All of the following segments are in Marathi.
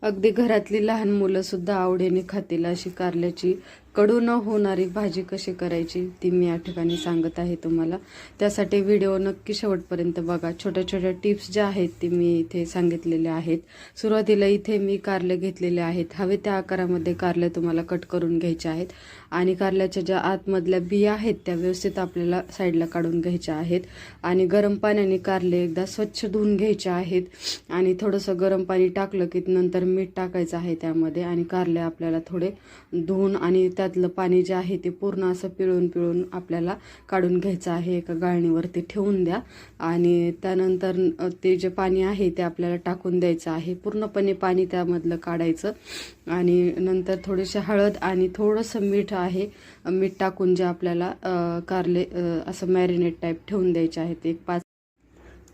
अगदी घरातली लहान मुलं सुद्धा आवडीने खातील अशी कारल्याची कडू न होणारी भाजी कशी करायची ती मी या ठिकाणी सांगत आहे तुम्हाला। त्यासाठी व्हिडिओ नक्की शेवटपर्यंत बघा। छोट्या छोट्या टिप्स ज्या आहेत ती मी इथे सांगितलेल्या आहेत। सुरुवातीला इथे मी कारले घेतलेले आहेत, हवे त्या आकारामध्ये कारले तुम्हाला कट करून घ्यायचे आहेत आणि कारल्याच्या ज्या आतमधल्या बिया आहेत त्या व्यवस्थित आपल्याला साईडला काढून घ्यायच्या आहेत आणि गरम पाण्याने कारले एकदा स्वच्छ धुवून घ्यायचे आहेत आणि थोडंसं गरम पाणी टाकलं की नंतर मीठ टाकायचं आहे त्यामध्ये आणि कारले आपल्याला थोडे धुवून आणि त्यातलं पाणी जे आहे ते पूर्ण असं पिळून आपल्याला काढून घ्यायचं आहे। एका गाळणीवरती ठेवून द्या आणि त्यानंतर ते जे पाणी आहे ते आपल्याला टाकून द्यायचं आहे, पूर्णपणे पाणी त्यामधलं काढायचं आणि नंतर थोडेसे हळद आणि थोडंसं मीठ आहे, मीठ टाकून जे आपल्याला कारले असं मॅरिनेट टाईप ठेवून द्यायचे आहेत एक 5।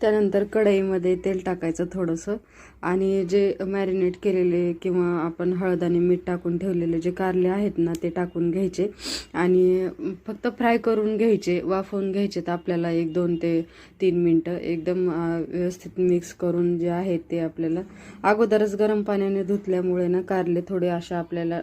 त्यानंतर कढईमध्ये तेल टाकायचं थोडंसं आणि जे मॅरिनेट केलेले किंवा आपण हळद आणि मीठ टाकून ठेवलेले जे कारले आहेत ना ते टाकून घ्यायचे आणि फक्त फ्राय करून घ्यायचे, वाफवून घ्यायचे तर आपल्याला 1-2 ते 3 मिनटं एकदम व्यवस्थित मिक्स करून जे आहेत ते आपल्याला अगोदरच गरम पाण्याने धुतल्यामुळे ना कारले थोडे अशा आपल्याला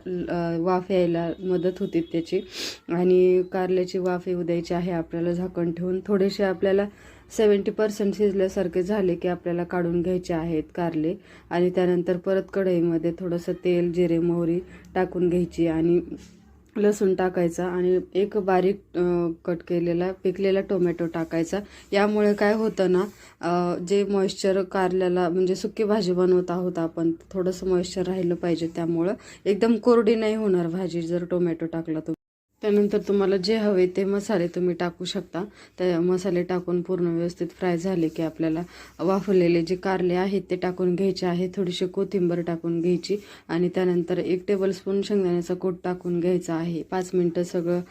वाफ यायला मदत होते त्याची आणि कारल्याची वाफ येऊ द्यायची आहे आपल्याला झाकण ठेवून। थोडेसे आपल्याला 70% शिजल्यासारखे झाले की आपल्याला काढून घ्यायचे आहेत कारले आणि त्यानंतर परत कढईमध्ये थोडंसं तेल, जिरे, मोहरी टाकून घ्यायची आणि लसूण टाकायचा आणि एक बारीक कट केलेला पिकलेला टोमॅटो टाकायचा। यामुळे काय होतं ना, जे मॉइश्चर कारल्याला म्हणजे सुकी भाजी बनवत आहोत आपण, थोडंसं मॉइश्चर राहिलं पाहिजे, त्यामुळं एकदम कोरडी नाही होणार भाजी जर टोमॅटो टाकला तर। त्यानंतर तुम्हाला जे हवे ते मसाले तुम्ही टाकू शकता। त्या मसाले टाकून पूर्ण व्यवस्थित फ्राय झाले की आपल्याला वाफवलेले जे कारले आहेत ते टाकून घ्यायचे आहे, थोडीशी कोथिंबीर टाकून घ्यायची आणि त्यानंतर 1 टेबलस्पून शेंगदाण्याचा कूट टाकून घ्यायचा आहे। 5 मिनटं सगळं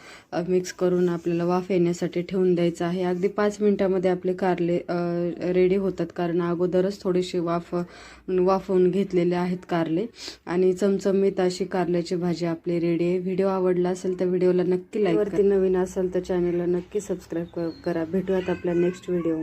मिक्स करून आपल्याला वाफ येण्यासाठी ठेवून द्यायचं आहे। अगदी 5 मिनटामध्ये आपले कारले रेडी होतात, कारण अगोदरच थोडीशी वाफवून घेतलेले आहेत कारले आणि चमचमीत अशी कारल्याची भाजी आपली रेडी आहे। व्हिडिओ आवडला असेल तर व्हिडिओला नक्की लाईक करा, नवीन असेल तर चॅनलला नक्की सबस्क्राईब करा। भेटूयात आपल्या नेक्स्ट व्हिडिओ।